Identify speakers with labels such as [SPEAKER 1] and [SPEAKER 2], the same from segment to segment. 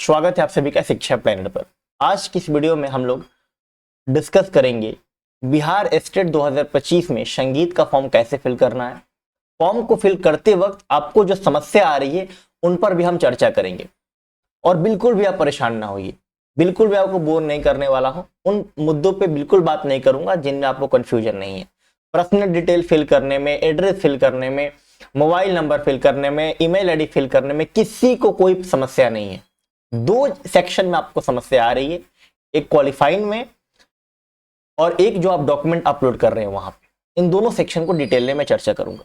[SPEAKER 1] स्वागत है आप सभी का शिक्षा प्लैनेट पर। आज की इस वीडियो में हम लोग डिस्कस करेंगे बिहार स्टेट 2025 में संगीत का फॉर्म कैसे फिल करना है। फॉर्म को फिल करते वक्त आपको जो समस्या आ रही है उन पर भी हम चर्चा करेंगे और बिल्कुल भी आप परेशान ना होइए, बिल्कुल भी आपको बोर नहीं करने वाला हूं। उन मुद्दों पे बिल्कुल बात नहीं करूंगा जिनमें आपको कंफ्यूजन नहीं है। पर्सनल डिटेल फिल करने में, एड्रेस फिल करने में, मोबाइल नंबर फिल करने में, ईमेल आईडी फिल करने में किसी को कोई समस्या नहीं है। दो सेक्शन में आपको समस्या आ रही है, एक क्वालिफाइंग में और एक जो आप डॉक्यूमेंट अपलोड कर रहे हैं वहां पे। इन दोनों सेक्शन को डिटेल में मैं चर्चा करूंगा।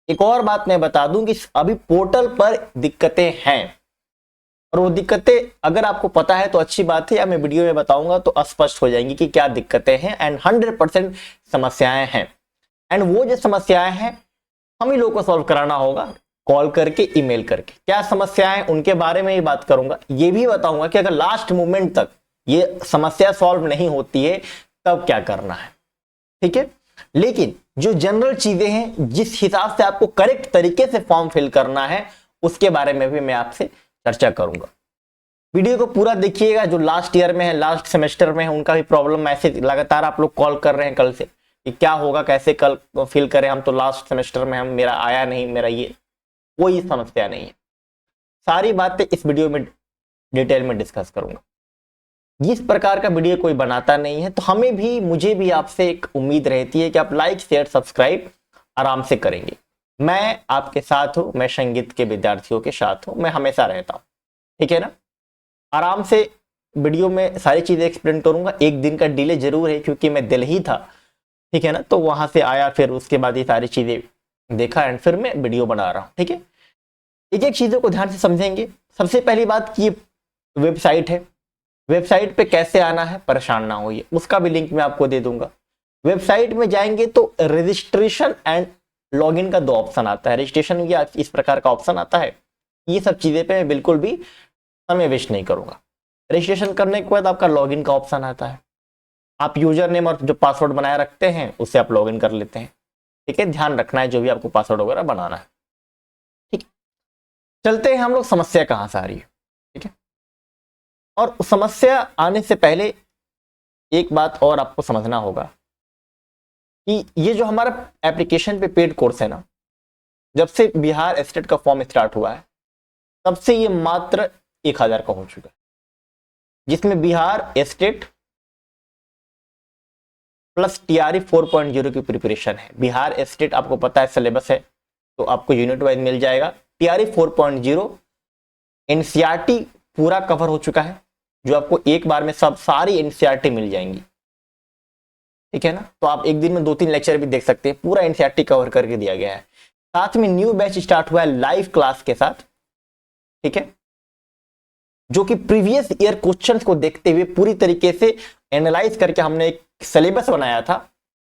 [SPEAKER 1] एक और बात मैं बता दूं कि अभी पोर्टल पर दिक्कतें हैं और वो दिक्कतें अगर आपको पता है तो अच्छी बात है, या मैं वीडियो में बताऊंगा तो स्पष्ट हो जाएंगी कि क्या दिक्कतें हैं। एंड 100% समस्याएं हैं एंड वो जो समस्याएं हैं हम ही लोगों को सॉल्व कराना होगा, कॉल करके, ईमेल करके। क्या समस्याएं उनके बारे में ही बात करूंगा। ये भी बताऊंगा कि अगर लास्ट मोमेंट तक ये समस्या सॉल्व नहीं होती है तब क्या करना है, ठीक है। लेकिन जो जनरल चीजें हैं, जिस हिसाब से आपको करेक्ट तरीके से फॉर्म फिल करना है, उसके बारे में भी मैं आपसे चर्चा करूंगा। वीडियो को पूरा देखिएगा। जो लास्ट ईयर में है, लास्ट सेमेस्टर में है, उनका भी प्रॉब्लम मैसेज लगातार आप लोग कॉल कर रहे हैं कल से कि क्या होगा, कैसे कल फिल करें। हम तो लास्ट सेमेस्टर में, हम मेरा आया नहीं, मेरा ये कोई समस्या नहीं है। सारी बातें इस वीडियो में डिटेल में डिस्कस करूंगा। जिस प्रकार का वीडियो कोई बनाता नहीं है तो हमें भी, मुझे भी आपसे एक उम्मीद रहती है कि आप लाइक, शेयर, सब्सक्राइब आराम से करेंगे। मैं आपके साथ हूं, मैं संगीत के विद्यार्थियों के साथ हूं, मैं हमेशा रहता हूं, ठीक है ना। आराम से वीडियो में सारी चीजें एक्सप्लेन करूंगा। एक दिन का डिले जरूर है क्योंकि मैं दिल्ली था, ठीक है ना, तो वहां से आया, फिर उसके बाद ये सारी चीजें देखा एंड फिर मैं वीडियो बना रहा हूं, ठीक है। एक एक चीजों को ध्यान से समझेंगे। सबसे पहली बात की वेबसाइट है, वेबसाइट पे कैसे आना है, परेशान ना होइए, उसका भी लिंक मैं आपको दे दूंगा। वेबसाइट में जाएंगे तो रजिस्ट्रेशन एंड लॉगिन का दो ऑप्शन आता है। रजिस्ट्रेशन या इस प्रकार का ऑप्शन आता है। ये सब चीजें पे मैं बिल्कुल भी समय वेस्ट नहीं करूंगा। रजिस्ट्रेशन करने के बाद आपका लॉगिन का ऑप्शन आता है। आप यूजर नेम और जो पासवर्ड बनाए रखते हैं उससे आप लॉगिन कर लेते हैं, ठीक है। ध्यान रखना है जो भी आपको पासवर्ड वगैरह बनाना है, ठीक। चलते हैं हम लोग समस्या कहां से आ रही है, ठीक है। और समस्या आने से पहले एक बात और आपको समझना होगा कि ये जो हमारा एप्लीकेशन पे पेड कोर्स है ना, जब से बिहार स्टेट का फॉर्म स्टार्ट हुआ है तब से ये मात्र 1000 का हो चुका है, जिसमें बिहार स्टेट प्लस टीआरई 4.0 की प्रिपरेशन है। बिहार स्टेट आपको पता है सिलेबस है तो आपको यूनिट वाइज मिल जाएगा। टीआरई 4.0 एनसीईआरटी पूरा कवर हो चुका है, जो आपको एक बार में सब सारी एनसीईआरटी मिल जाएंगी, ठीक है ना। तो आप एक दिन में 2-3 लेक्चर भी देख सकते हैं, पूरा एनसीईआरटी कवर करके दिया गया है। साथ में न्यू बैच स्टार्ट हुआ है लाइव क्लास के साथ, ठीक है, जो कि प्रीवियस ईयर क्वेश्चंस को देखते हुए पूरी तरीके से एनालाइज करके हमने एक सिलेबस बनाया था।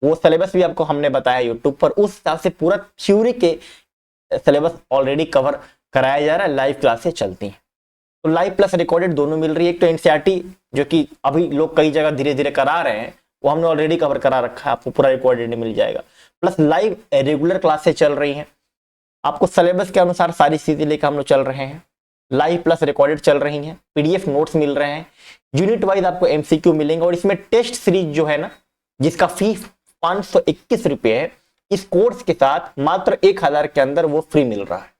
[SPEAKER 1] वो सिलेबस भी आपको हमने बताया यूट्यूब पर। उस हिसाब से पूरा थ्योरी के सिलेबस ऑलरेडी कवर कराया जा रहा है, लाइव क्लासेस चलती हैं। तो लाइव प्लस रिकॉर्डेड दोनों मिल रही है। एक तो एनसीईआरटी जो कि अभी लोग कई जगह धीरे धीरे करा रहे हैं, वो हमने ऑलरेडी कवर करा रखा है, आपको पूरा रिकॉर्डेड मिल जाएगा। प्लस लाइव रेगुलर क्लासेस चल रही हैं, आपको सिलेबस के अनुसार सारी चीजें लेकर हम लोग चल रहे हैं। लाइव प्लस रिकॉर्डेड चल रही हैं, पीडीएफ नोट्स मिल रहे हैं, यूनिट वाइज आपको एमसीक्यू मिलेंगे। और इसमें टेस्ट सीरीज जो है ना, जिसका फी 521 रुपये है, इस कोर्स के साथ मात्र 1000 के अंदर वो फ्री मिल रहा है।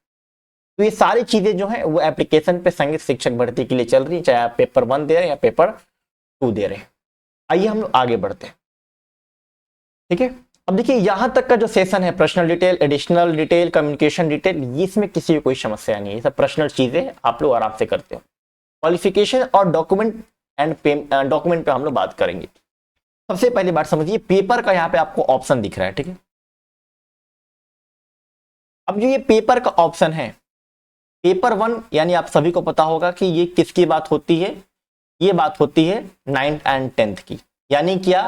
[SPEAKER 1] तो ये सारी चीजें जो है वो एप्लीकेशन पे संगीत शिक्षक भर्ती के लिए चल रही है, चाहे आप पेपर 1 दे रहे हैं या पेपर 2 दे रहे हैं। आइए हम लोग आगे बढ़ते हैं, ठीक है। अब देखिए यहां तक का जो सेशन है, personal detail, additional detail, communication detail, इसमें किसी को कोई समस्या नहीं है। सब पर्सनल चीजें आप लोग आराम से करते हो। क्वालिफिकेशन और डॉक्यूमेंट एंड डॉक्यूमेंट पे हम लोग बात करेंगे। सबसे पहली बात समझिए, पेपर का यहाँ पे आपको ऑप्शन दिख रहा है, ठीक है। अब जो ये पेपर का ऑप्शन है, पेपर 1 यानी आप सभी को पता होगा कि ये किसकी बात होती है। ये बात होती है 9th एंड 10th की। यानी क्या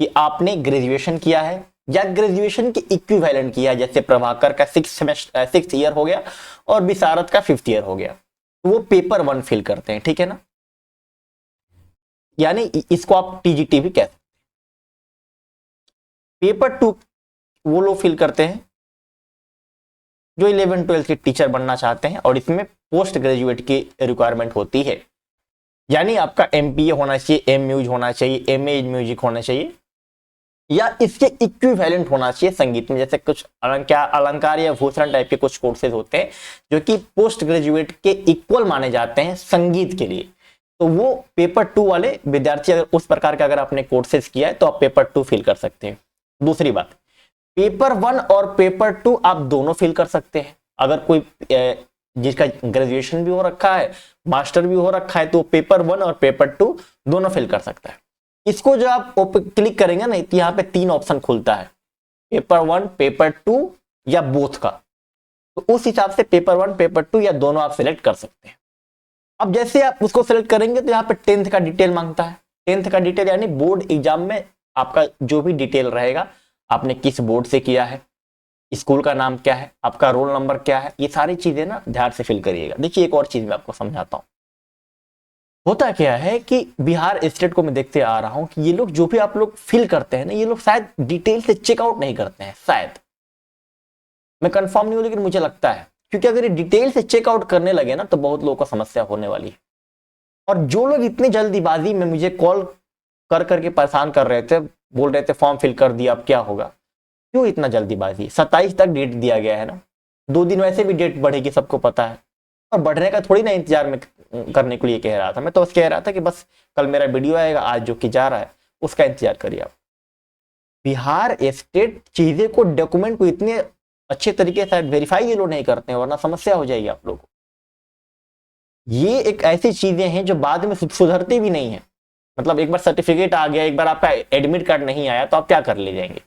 [SPEAKER 1] कि आपने ग्रेजुएशन किया है या ग्रेजुएशन के इक्विवेलेंट किया है, जैसे प्रभाकर का 6th ईयर हो गया और विशारद का 5th ईयर हो गया, तो वो पेपर 1 फिल करते हैं, ठीक है ना। यानी इसको आप टीजीटी भी कहते हैं। पेपर 2 वो लोग फिल करते हैं जो 11th 12th के टीचर बनना चाहते हैं और इसमें पोस्ट ग्रेजुएट की रिक्वायरमेंट होती है। यानी आपका एमपीए होना चाहिए, एम म्यूज होना चाहिए, एमए म्यूजिक होना चाहिए, या इसके इक्विवेलेंट होना चाहिए संगीत में। जैसे कुछ अलंकार या भूषण टाइप के कुछ कोर्सेज होते हैं जो कि पोस्ट ग्रेजुएट के इक्वल माने जाते हैं संगीत के लिए, तो वो पेपर 2 वाले विद्यार्थी अगर उस प्रकार का अगर आपने कोर्सेज किया है तो आप पेपर 2 फिल कर सकते हैं। दूसरी बात, पेपर 1 और पेपर 2 आप दोनों फिल कर सकते हैं। अगर कोई जिसका ग्रेजुएशन भी हो रखा है, मास्टर भी हो रखा है, तो पेपर 1 और पेपर 2 दोनों फिल कर सकता है। इसको जो आप क्लिक करेंगे ना, तो यहाँ पे 3 ऑप्शन खुलता है, पेपर 1, पेपर 2 या बोथ का। तो उस हिसाब से पेपर 1, पेपर 2 या दोनों आप सिलेक्ट कर सकते हैं। अब जैसे आप उसको सिलेक्ट करेंगे तो यहाँ पे 10th का डिटेल मांगता है। 10th का डिटेल यानी बोर्ड एग्जाम में आपका जो भी डिटेल रहेगा, आपने किस बोर्ड से किया है, स्कूल का नाम क्या है, आपका रोल नंबर क्या है, ये सारी चीजें ना ध्यान से फिल करिएगा। देखिए एक और चीज मैं आपको समझाता हूँ। होता क्या है कि बिहार स्टेट को मैं देखते आ रहा हूं कि ये लोग जो भी आप लोग फिल करते हैं ना, ये लोग शायद डिटेल से चेकआउट नहीं करते हैं, शायद, मैं कंफर्म नहीं हूं लेकिन मुझे लगता है, क्योंकि अगर ये डिटेल से चेकआउट करने लगे ना तो बहुत लोगों को समस्या होने वाली है। और जो लोग इतनी जल्दीबाजी में मुझे कॉल कर करके परेशान कर रहे थे, बोल रहे थे फॉर्म फिल कर दिया अब क्या होगा, क्यों इतना जल्दीबाजी? 27 तक डेट दिया गया है ना, 2 दिन वैसे भी डेट बढ़ेगी, सबको पता है। और बढ़ने का थोड़ी ना इंतजार में करने के लिए कह रहा था, मैं तो बस कह रहा था कि बस कल मेरा वीडियो आएगा, आज जो कि जा रहा है उसका इंतजार करिए आप। बिहार स्टेट चीजें को, डॉक्यूमेंट को इतने अच्छे तरीके से वेरीफाई ये लोग नहीं करते हैं, वरना समस्या हो जाएगी आप लोगों को। ये एक ऐसी चीजें हैं जो बाद में सुधरती भी नहीं है। मतलब एक बार सर्टिफिकेट आ गया, एक बार आपका एडमिट कार्ड नहीं आया तो आप क्या कर ले जाएंगे?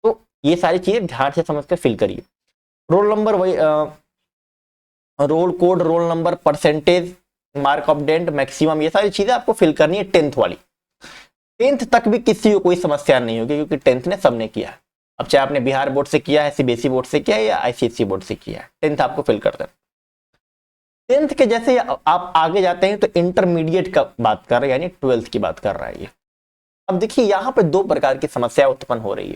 [SPEAKER 1] तो ये सारी चीजें ध्यान से समझ कर फिल करिए। रोल नंबर वही, roll code, roll number, percentage, mark of डेंट, मैक्सिमम, ये सारी चीजें आपको फिल करनी है 10th वाली। 10th तक भी किसी को कोई समस्या नहीं होगी, क्योंकि 10th ने सबने किया है। अब चाहे आपने बिहार बोर्ड से किया है, सीबीएसई बोर्ड से किया है या आईसीएसई बोर्ड से किया है, 10th आपको फिल कर देना। 10th के जैसे आप आगे जाते हैं तो इंटरमीडिएट का बात कर रहे हैं, यानी 12th की बात कर रहा है ये। अब देखिए यहाँ पे 2 प्रकार की समस्या उत्पन्न हो रही है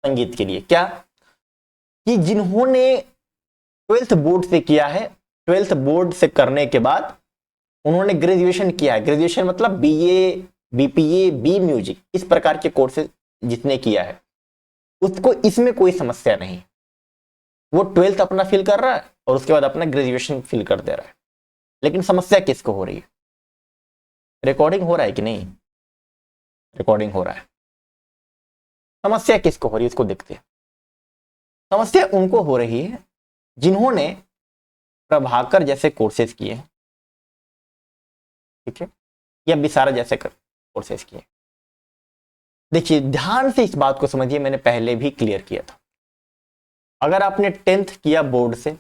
[SPEAKER 1] संगीत के लिए। क्या कि जिन्होंने 12th बोर्ड से किया है, 12th बोर्ड से करने के बाद उन्होंने ग्रेजुएशन किया है, ग्रेजुएशन मतलब बीए, बीपीए, बी म्यूजिक, इस प्रकार के कोर्सेज जिसने किया है, उसको इसमें कोई समस्या नहीं। वो 12th अपना फिल कर रहा है और उसके बाद अपना ग्रेजुएशन फिल कर दे रहा है। लेकिन समस्या किसको हो रही है? रिकॉर्डिंग हो रहा है कि नहीं? रिकॉर्डिंग हो रहा है। समस्या किसको हो रही है इसको देखते हैं। समस्या उनको हो रही है जिन्होंने प्रभाकर जैसे कोर्सेज किए हैं, ठीक है, या विसारा जैसे कोर्सेज किए। देखिए ध्यान से इस बात को समझिए, मैंने पहले भी क्लियर किया था। अगर आपने 10th किया बोर्ड से,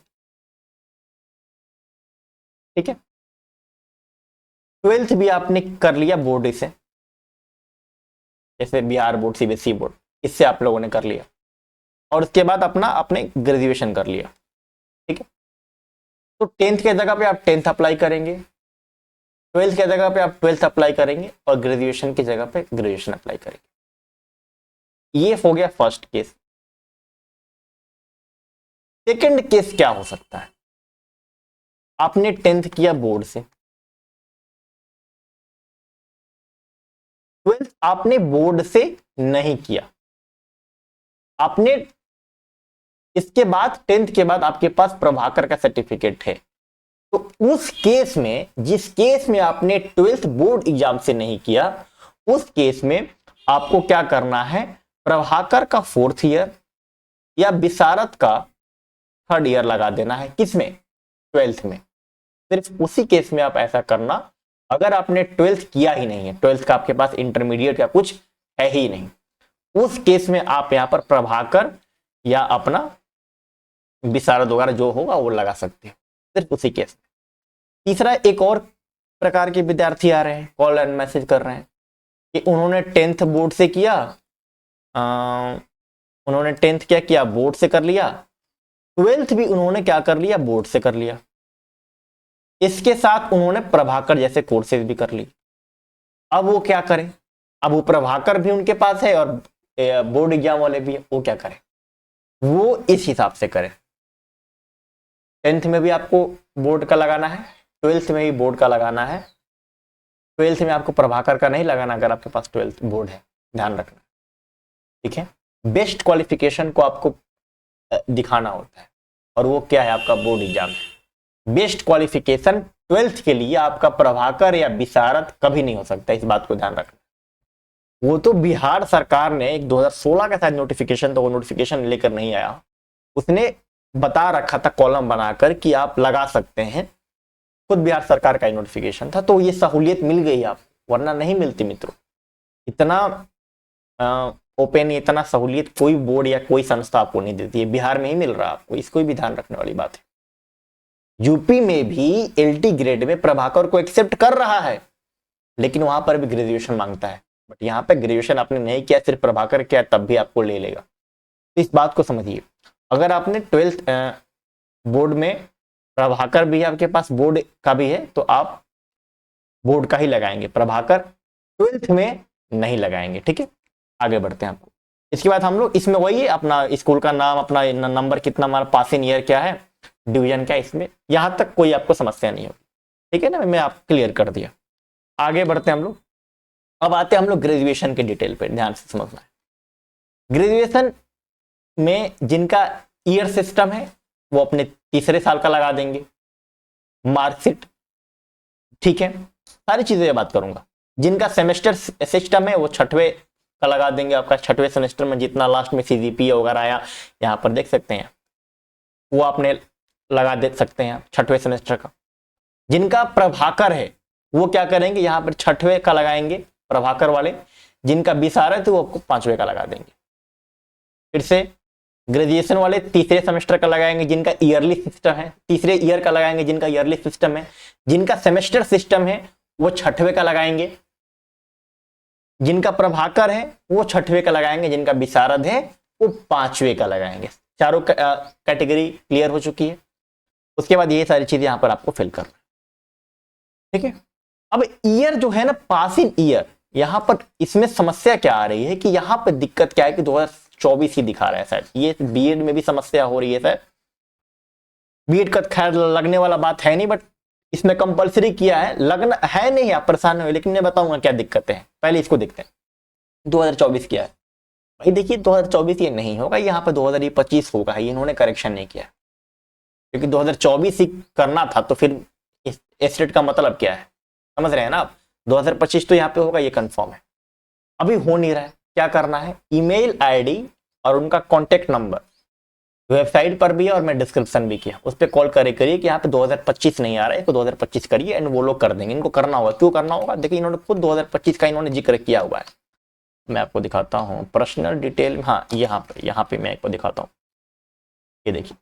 [SPEAKER 1] ठीक है, 12th भी आपने कर लिया बोर्ड से, जैसे बिहार बोर्ड, सीबीएसई बोर्ड, इससे आप लोगों ने कर लिया, और उसके बाद अपना आपने ग्रेजुएशन कर लिया, ठीक है। तो 10th के जगह पे आप 10th अप्लाई करेंगे, 12th के जगह पे आप 12th अप्लाई करेंगे, और ग्रेजुएशन की जगह पे ग्रेजुएशन अप्लाई करेंगे। ये हो गया फर्स्ट केस। सेकंड केस क्या हो सकता है? आपने 10th किया बोर्ड से, 12th आपने बोर्ड से नहीं किया, आपने इसके बाद 10th के बाद आपके पास प्रभाकर का सर्टिफिकेट है, तो उस केस में, जिस केस में आपने 12th बोर्ड एग्जाम से नहीं किया, उस केस में आपको क्या करना है? प्रभाकर का 4th ईयर या विशारद का 3rd ईयर लगा देना है। किसमें? 12th में। सिर्फ उसी केस में आप ऐसा करना अगर आपने 12th किया ही नहीं है, 12th का आपके पास इंटरमीडिएट या कुछ है ही नहीं, उस केस में आप यहां पर प्रभाकर या अपना विशारद वगैरह जो होगा वो लगा सकते हैं, सिर्फ उसी केस में। तीसरा, एक और प्रकार के विद्यार्थी आ रहे हैं, कॉल एंड मैसेज कर रहे हैं कि उन्होंने 10th बोर्ड से किया, उन्होंने 10th क्या किया? बोर्ड से कर लिया, 12th भी उन्होंने क्या कर लिया? बोर्ड से कर लिया। इसके साथ उन्होंने प्रभाकर जैसे कोर्सेज भी कर ली। अब वो क्या करें? अब वो प्रभाकर भी उनके पास है और बोर्ड एग्जाम वाले भी है, वो क्या करें? वो इस हिसाब से करें। 10th में भी आपको बोर्ड का लगाना है, 12th में भी बोर्ड का लगाना है, ट्वेल्थ में आपको प्रभाकर का नहीं लगाना अगर आपके पास ट्वेल्थ बोर्ड है, ध्यान रखना, ठीक है। बेस्ट क्वालिफिकेशन को आपको दिखाना होता है और वो क्या है, आपका बोर्ड एग्जाम है। बेस्ट क्वालिफिकेशन ट्वेल्थ के लिए आपका प्रभाकर या विशारद कभी नहीं हो सकता, इस बात को ध्यान रखना। वो तो बिहार सरकार ने एक 2016 का शायद नोटिफिकेशन, तो वो नोटिफिकेशन लेकर नहीं आया, उसने बता रखा था कॉलम बनाकर कि आप लगा सकते हैं, खुद बिहार सरकार का नोटिफिकेशन था, तो ये सहूलियत मिल गई आप, वरना नहीं मिलती मित्रों। इतना ओपन, इतना सहूलियत कोई बोर्ड या कोई संस्था आपको नहीं देती है, बिहार में ही मिल रहा है आपको, इसको भी ध्यान रखने वाली बात है। यूपी में भी एलटी ग्रेड में प्रभाकर को एक्सेप्ट कर रहा है, लेकिन वहां पर भी ग्रेजुएशन मांगता है, बट यहाँ पे ग्रेजुएशन आपने नहीं किया, सिर्फ प्रभाकर किया, तब भी आपको ले लेगा। तो इस बात को समझिए, अगर आपने ट्वेल्थ बोर्ड में प्रभाकर भी है, आपके पास बोर्ड का भी है, तो आप बोर्ड का ही लगाएंगे, प्रभाकर ट्वेल्थ में नहीं लगाएंगे, ठीक है। आगे बढ़ते हैं आपको, इसके बाद हम लोग इसमें वही अपना स्कूल का नाम, अपना नंबर कितना, हमारा पासिंग ईयर क्या है, डिवीजन क्या है, इसमें यहां तक कोई आपको समस्या नहीं होगी, ठीक है ना, मैं आप क्लियर कर दिया। आगे बढ़ते हैं हम लोग, अब आते हैं हम लोग ग्रेजुएशन के डिटेल पे, ध्यान से समझना है। ग्रेजुएशन में जिनका ईयर सिस्टम है वो अपने तीसरे साल का लगा देंगे, मार्कशीट, ठीक है, सारी चीजें बात करूंगा। जिनका सेमेस्टर सिस्टम है वो छठवें का लगा देंगे, आपका छठवें सेमेस्टर में जितना लास्ट में सीजीपीए वगैरह आया, यहाँ पर देख सकते हैं, वो आपने लगा दे सकते हैं छठवें सेमेस्टर का। जिनका प्रभाकर है वो क्या करेंगे, यहाँ पर छठवें का लगाएंगे प्रभाकर वाले, जिनका विशारद है वो आपको पांचवें का लगा देंगे। फिर से ग्रेजुएशन वाले तीसरे सेमेस्टर का लगाएंगे, जिनका ईयरली सिस्टम है, तीसरे ईयर का लगाएंगे जिनका ईयरली सिस्टम है। जिनका सेमेस्टर सिस्टम है वो छठवें का लगाएंगे, जिनका प्रभाकर है वो छठवें का लगाएंगे, जिनका विशारद है वो पांचवें का लगाएंगे। चारों कैटेगरी क्लियर हो चुकी है। उसके बाद ये सारी चीजें यहां पर आपको फिल करना, ठीक है। अब ईयर जो है ना, पासिंग ईयर, यहां पर इसमें समस्या क्या आ रही है कि यहां पर दिक्कत क्या है कि 2024 ही दिखा रहा है शायद, ये बीएड में भी समस्या हो रही है शायद। बीएड का खैर लगने वाला बात है नहीं, बट इसमें कंपलसरी किया है, लगना है नहीं, आप परेशान हो, लेकिन मैं बताऊंगा क्या दिक्कतें हैं। पहले इसको देखते हैं, 2024 किया है भाई, देखिए 2024 ये नहीं होगा, यहाँ पर 2025 होगा, ये इन्होंने करेक्शन नहीं किया, क्योंकि 2024 ही करना था, तो फिर एस्टेट का मतलब क्या है, समझ रहे हैं ना आप। 2025 तो यहाँ पे होगा, ये कंफर्म है, अभी हो नहीं रहा है। क्या करना है, ईमेल आईडी और उनका कॉन्टेक्ट नंबर वेबसाइट पर भी है और मैं डिस्क्रिप्शन भी किया, उस पर कॉल करिए कि यहाँ पे 2025 नहीं आ रहा है, तो 2025 करिए, एंड वो लोग कर देंगे। इनको करना होगा, क्यों करना होगा, देखिए इन्होंने खुद 2025 का इन्होंने जिक्र किया हुआ है। मैं आपको दिखाता हूँ पर्सनल डिटेल, हाँ यहाँ पे मैं आपको दिखाता हूँ, ये देखिए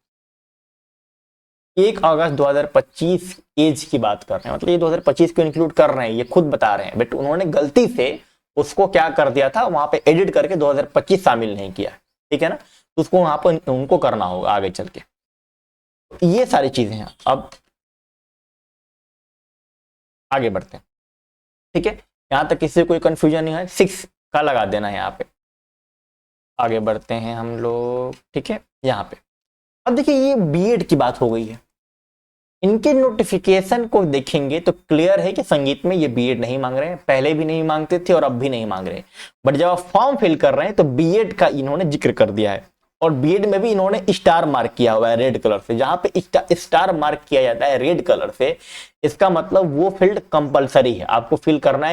[SPEAKER 1] 1 अगस्त 2025 एज की बात कर रहे हैं, मतलब ये 2025 को इंक्लूड कर रहे हैं, ये खुद बता रहे हैं, बट उन्होंने गलती से उसको क्या कर दिया था, वहां पे एडिट करके 2025 शामिल नहीं किया, ठीक है ना, तो उसको वहां पर उनको करना होगा आगे चल के। ये सारी चीजें हैं। अब आगे बढ़ते हैं, ठीक है, यहां तक किसी कोई कंफ्यूजन नहीं है, 6 का लगा देना है यहाँ पे। आगे बढ़ते हैं हम लोग, ठीक है, यहाँ पे अब देखिए ये बीएड की बात हो गई है, इनके नोटिफिकेशन को देखेंगे तो क्लियर है कि संगीत में ये बीएड नहीं मांग रहे हैं, पहले भी नहीं मांगते थे और अब भी नहीं मांग रहे हैं, बट जब आप फॉर्म फिल कर रहे हैं तो बीएड का इन्होंने जिक्र कर दिया है, और बीएड में भी इन्होंने स्टार मार्क किया हुआ है रेड कलर से, जहां पे स्टार मार्क किया जाता है रेड कलर से, इसका मतलब वो फील्ड कंपलसरी है, आपको फिल करना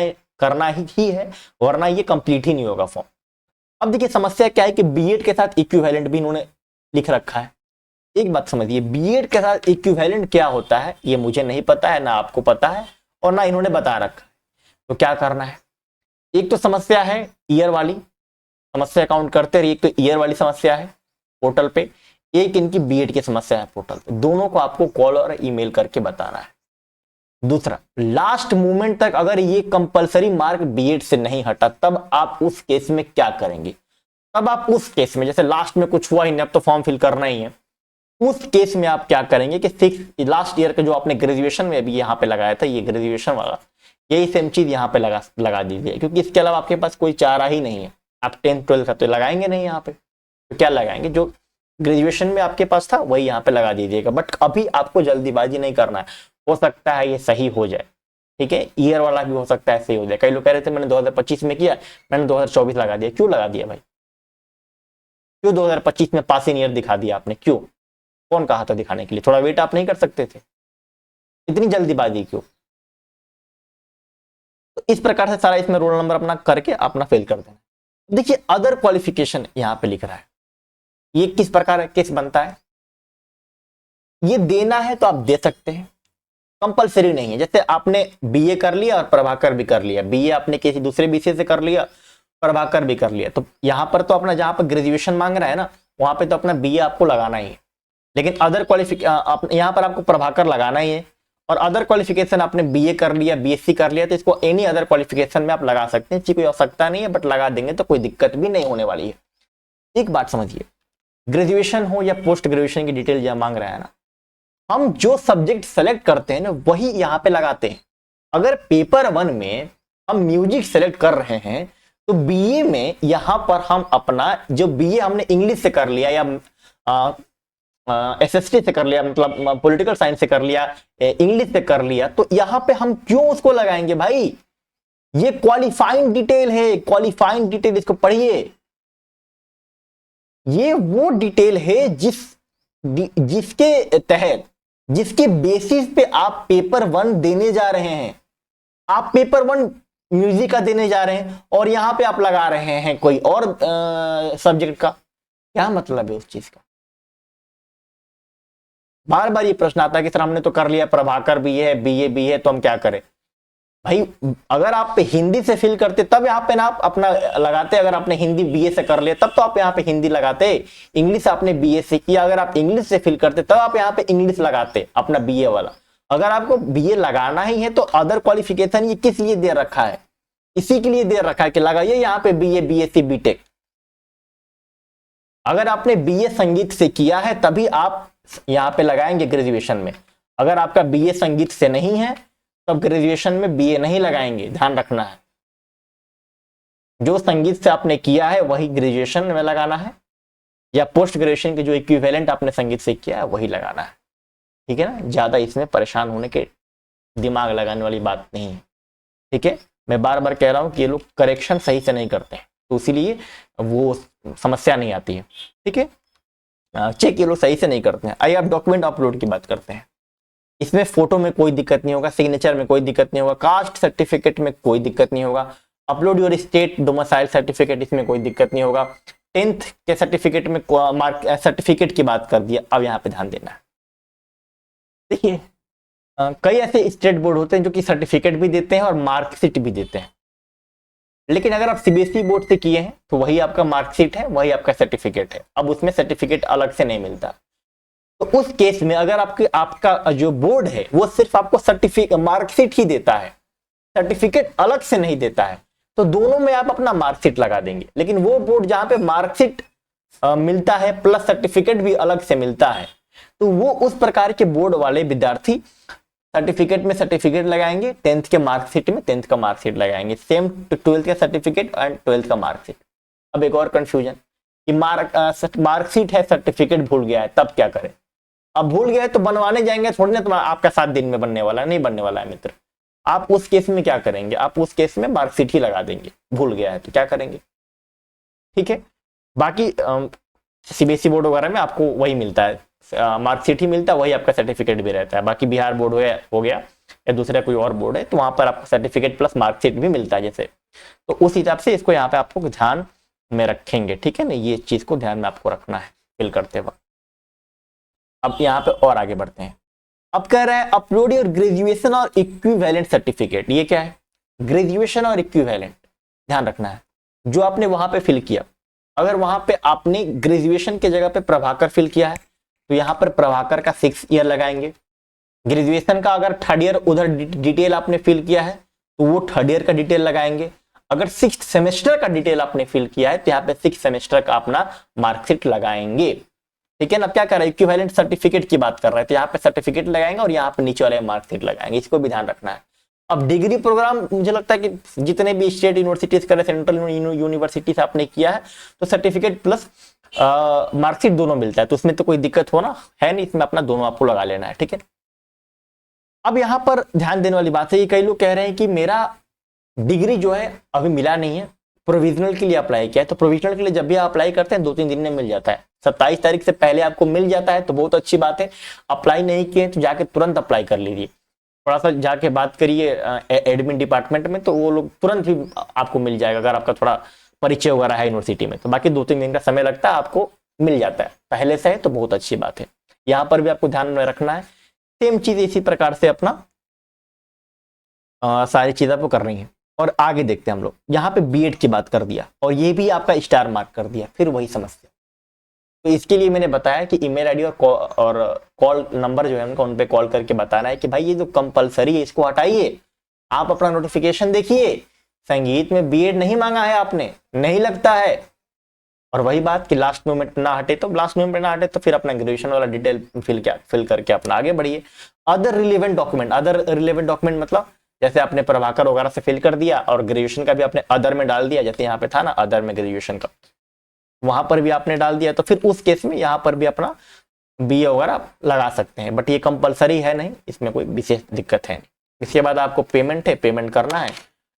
[SPEAKER 1] ही है, वरना ये कंप्लीट ही नहीं होगा फॉर्म। अब देखिए समस्या क्या है कि बीएड के साथ इक्विवेलेंट भी इन्होंने लिख रखा है। एक बात समझिए, बीएड के साथ इक्विवेलेंट क्या होता है ये मुझे नहीं पता है, ना आपको पता है और ना इन्होंने बता रखा है। तो क्या करना है, एक तो समस्या है ईयर वाली समस्या, काउंट करते रहिए, एक तो ईयर वाली समस्या है पोर्टल पे, एक इनकी बीएड की समस्या है पोर्टल पे, दोनों को आपको कॉल और ईमेल करके बताना है। दूसरा, लास्ट मोमेंट तक अगर ये कंपलसरी मार्क बीएड से नहीं हटा, तब आप उस केस में क्या करेंगे, तब आप उस केस में, जैसे लास्ट में कुछ हुआ ही नहीं, अब तो फॉर्म फिल करना ही है, उस केस में आप क्या करेंगे कि 6 लास्ट ईयर का जो आपने ग्रेजुएशन में भी यहाँ पे लगाया था, ये ग्रेजुएशन वाला, यही सेम चीज यहाँ पे लगा दीजिए, क्योंकि इसके अलावा आपके पास कोई चारा ही नहीं है। आप 10th 12th का तो लगाएंगे नहीं यहाँ पे, तो क्या लगाएंगे, जो ग्रेजुएशन में आपके पास था वही यहाँ पे लगा दीजिएगा। बट अभी आपको जल्दीबाजी नहीं करना है, हो सकता है ये सही हो जाए, ठीक है, ईयर वाला भी हो सकता है, ऐसे ही हो जाए। कई लोग कह रहे थे मैंने 2025 में किया, मैंने 2024 लगा दिया। क्यों लगा दिया भाई? क्यों 2025 में पासिंग ईयर दिखा दिया आपने? क्यों? कौन कहा था दिखाने के लिए? थोड़ा वेट आप नहीं कर सकते थे? इतनी जल्दीबाजी क्यों? तो इस प्रकार से सारा इसमें रोल नंबर अपना करके अपना फिल कर देना। देखिए अदर क्वालिफिकेशन यहां पे लिख रहा है, ये किस प्रकार केस बनता है, ये देना है तो आप दे सकते हैं, कंपलसरी नहीं है। जैसे आपने बीए कर लिया और प्रभाकर भी कर लिया, बीए आपने किसी दूसरे विषय से कर लिया, प्रभाकर भी कर लिया, तो यहां पर तो अपना जहां पर ग्रेजुएशन मांग रहा है ना, वहां पे तो अपना बीए आपको लगाना ही है। लेकिन अदर क्वालिफिकेशन यहां पर आपको प्रभाकर लगाना ही है, और अदर क्वालिफिकेशन आपने बीए कर लिया, बीएससी कर लिया, तो इसको एनी अदर क्वालिफिकेशन में आप लगा सकते हैं। इसकी कोई आवश्यकता नहीं है, बट लगा देंगे तो कोई दिक्कत भी नहीं होने वाली है। एक बात समझिए, ग्रेजुएशन हो या पोस्ट ग्रेजुएशन की डिटेल जहां मांग रहा है ना, हम जो सब्जेक्ट सेलेक्ट करते हैं ना वही यहाँ पे लगाते हैं। अगर पेपर 1 में हम म्यूजिक सेलेक्ट कर रहे हैं, तो बीए में यहां पर हम अपना जो बीए हमने इंग्लिश से कर लिया या एसएसटी से कर लिया, मतलब पॉलिटिकल साइंस से कर लिया, इंग्लिश से कर लिया, तो यहां पे हम क्यों उसको लगाएंगे भाई? ये क्वालिफाइंग डिटेल है, क्वालिफाइंग डिटेल, इसको पढ़िए। ये वो डिटेल है जिसके तहत, जिसके बेसिस पे आप पेपर 1 देने जा रहे हैं। आप पेपर 1 म्यूजिक का देने जा रहे हैं और यहां पे आप लगा रहे हैं कोई और सब्जेक्ट का, क्या मतलब है उस चीज का? बार बार ये प्रश्न आता है कि सर हमने तो कर लिया, प्रभाकर भी है, बीए भी है, तो हम क्या करें? भाई अगर आप हिंदी से फिल करते तब यहाँ पे ना आप अपना लगाते, अगर आपने हिंदी बीए से कर लिया तब तो आप यहाँ पे हिंदी लगाते, इंग्लिश आपने बीए से किया, अगर आप इंग्लिश से फिल करते तब आप यहाँ पे इंग्लिश लगाते अपना बीए वाला। अगर आपको बीए लगाना ही है तो अदर क्वालिफिकेशन ये किस लिए दे रखा है? इसी के लिए दे रखा है कि लगाइए यहाँ पे बीए, बीएससी, बीटेक। अगर आपने बीए संगीत से किया है तभी आप यहाँ पे लगाएंगे ग्रेजुएशन में। अगर आपका बीए संगीत से नहीं है तब ग्रेजुएशन में बीए नहीं लगाएंगे, ध्यान रखना है। जो संगीत से आपने किया है वही ग्रेजुएशन में लगाना है, या पोस्ट ग्रेजुएशन के जो इक्विवेलेंट आपने संगीत से किया है वही लगाना है। ठीक है ना, ज्यादा इसमें परेशान होने के, दिमाग लगाने वाली बात नहीं है। ठीक है, मैं बार बार कह रहा हूं कि ये लोग करेक्शन सही से नहीं करते हैं, तो इसीलिए वो समस्या नहीं आती है। ठीक है, चेक ये लोग सही से नहीं करते हैं। आइए आप डॉक्यूमेंट अपलोड की बात करते हैं। इसमें फोटो में कोई दिक्कत नहीं होगा, सिग्नेचर में कोई दिक्कत नहीं होगा, कास्ट सर्टिफिकेट में कोई दिक्कत नहीं होगा, upload your state domicile certificate, इसमें कोई दिक्कत नहीं होगा। 10th के सर्टिफिकेट में मार्क सर्टिफिकेट की बात कर दिया, अब यहाँ पे ध्यान देना है। देखिए कई ऐसे स्टेट बोर्ड होते हैं जो कि सर्टिफिकेट भी देते हैं और मार्कशीट भी देते हैं, लेकिन अगर आप सीबीएसई बोर्ड से किए हैं तो वही आपका मार्कशीट है, वही आपका सर्टिफिकेट है। अब उसमें सर्टिफिकेट अलग से नहीं मिलता। तो उस केस में अगर आपका जो बोर्ड है वो सिर्फ आपको सर्टिफिकेट मार्कशीट ही देता है, सर्टिफिकेट अलग से नहीं देता है, तो दोनों में आप अपना मार्कशीट लगा देंगे। लेकिन वो बोर्ड जहां पे मार्कशीट मिलता है प्लस सर्टिफिकेट भी अलग से मिलता है, तो वो उस प्रकार के बोर्ड वाले विद्यार्थी सर्टिफिकेट में सर्टिफिकेट लगाएंगे, 10th के मार्कशीट में 10th का मार्कशीट लगाएंगे, सेम 12th का सर्टिफिकेट एंड 12th का मार्कशीट। अब एक और कंफ्यूजन कि मार्कशीट है, सर्टिफिकेट भूल गया है, तब क्या करें? अब भूल गए तो बनवाने जाएंगे थोड़ी ना, तो आपका 7 दिन में बनने वाला नहीं, बनने वाला है मित्र। आप उस केस में क्या करेंगे? आप उस केस में मार्कशीट ही लगा देंगे, भूल गया है तो क्या करेंगे? ठीक है, बाकी सीबीएसई बोर्ड वगैरह में आपको वही मिलता है, मार्कशीट ही मिलता है, वही आपका सर्टिफिकेट भी रहता है। बाकी बिहार बोर्ड हो गया या दूसरा कोई और बोर्ड है तो वहां पर आपको सर्टिफिकेट प्लस मार्कशीट भी मिलता है जैसे, तो उस हिसाब से इसको यहाँ पे आपको ध्यान में रखेंगे। ठीक है ना, ये चीज को ध्यान में आपको रखना है फिल करते वक्त। अब यहाँ पे और आगे बढ़ते हैं। अब कह रहा है अपलोड योर ग्रेजुएशन और इक्विवेलेंट सर्टिफिकेट। ये क्या है? ग्रेजुएशन और इक्विवेलेंट, ध्यान रखना है। जो आपने वहां पे फिल किया, अगर वहां पे आपने ग्रेजुएशन के जगह पे प्रभाकर फिल किया है तो यहाँ पर प्रभाकर का 6 ईयर लगाएंगे। ग्रेजुएशन का अगर 3rd ईयर उधर डिटेल आपने फिल किया है तो वो 3rd ईयर का डिटेल लगाएंगे। अगर 6th सेमेस्टर का डिटेल आपने फिल किया है तो यहाँ पे 6th सेमेस्टर का अपना मार्कशीट लगाएंगे। ठीक है ना, क्या कर रहा है? इक्विवेलेंट सर्टिफिकेट की बात कर रहा है, तो यहाँ पे सर्टिफिकेट लगाएंगे और यहाँ पे नीचे वाले मार्कशीट लगाएंगे, इसको भी ध्यान रखना है। अब डिग्री प्रोग्राम मुझे लगता है कि जितने भी स्टेट यूनिवर्सिटीज करे, सेंट्रल यूनिवर्सिटी से आपने किया है तो सर्टिफिकेट प्लस मार्कशीट दोनों मिलता है, तो उसमें तो कोई दिक्कत होना है नहीं, इसमें अपना दोनों आपको लगा लेना है। ठीक है, अब यहाँ पर ध्यान देने वाली बात है, ये कई लोग कह रहे हैं कि मेरा डिग्री जो है अभी मिला नहीं है, प्रोविजनल के लिए अप्लाई किया है। तो प्रोविजनल के लिए जब भी आप अप्लाई करते हैं 2-3 दिन में मिल जाता है, 27 तारीख से पहले आपको मिल जाता है तो बहुत अच्छी बात है। अप्लाई नहीं किए तो जाके तुरंत अप्लाई कर लीजिए, थोड़ा सा जाके बात करिए एडमिन डिपार्टमेंट में, तो वो लोग तुरंत ही आपको मिल जाएगा अगर आपका थोड़ा परिचय वगैरह है यूनिवर्सिटी में। तो बाकी 2-3 दिन का समय लगता है, आपको मिल जाता है। पहले से है तो बहुत अच्छी बात है। यहाँ पर भी आपको ध्यान में रखना है, सेम चीज इसी प्रकार से अपना सारी चीज आपको करनी है। और आगे देखते हैं हम लोग, यहाँ पे बीएड की बात कर दिया और ये भी आपका स्टार मार्क कर दिया, फिर वही समस्या। तो इसके लिए मैंने बताया कि ईमेल आईडी और कॉल नंबर जो है उनका, उन पे कॉल करके बताना है कि भाई ये जो कंपलसरी है इसको हटाइए, आप अपना नोटिफिकेशन देखिए, संगीत में बीएड नहीं मांगा है आपने, नहीं लगता है। और वही बात कि लास्ट मोमेंट ना हटे तो फिर अपना ग्रेजुएशन वाला डिटेल फिल करके अपना आगे बढ़िए। अदर रिलेवेंट डॉक्यूमेंट मतलब जैसे आपने प्रभाकर वगैरह से फिल कर दिया और ग्रेजुएशन का भी आपने अदर में डाल दिया, जैसे यहाँ पे था ना अदर में ग्रेजुएशन का, वहां पर भी आपने डाल दिया, तो फिर उस केस में यहाँ पर भी अपना बीए वगैरह लगा सकते हैं। बट ये कंपलसरी है नहीं, इसमें कोई विशेष दिक्कत है नहीं। इसके बाद आपको पेमेंट करना है,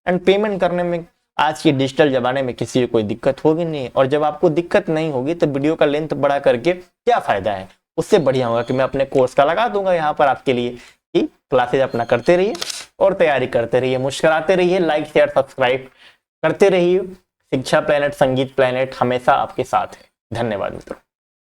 [SPEAKER 1] एंड पेमेंट करने में आज के डिजिटल जमाने में किसी को कोई दिक्कत होगी नहीं। और जब आपको दिक्कत नहीं होगी तो वीडियो का लेंथ बढ़ा करके क्या फायदा है, उससे बढ़िया होगा कि मैं अपने कोर्स का लगा दूंगा यहाँ पर आपके लिए, कि क्लासेज अपना करते रहिए और तैयारी करते रहिए, मुस्कुराते रहिए, लाइक शेयर सब्सक्राइब करते रहिए। शिक्षा प्लैनेट, संगीत प्लैनेट हमेशा आपके साथ है। धन्यवाद मित्रों।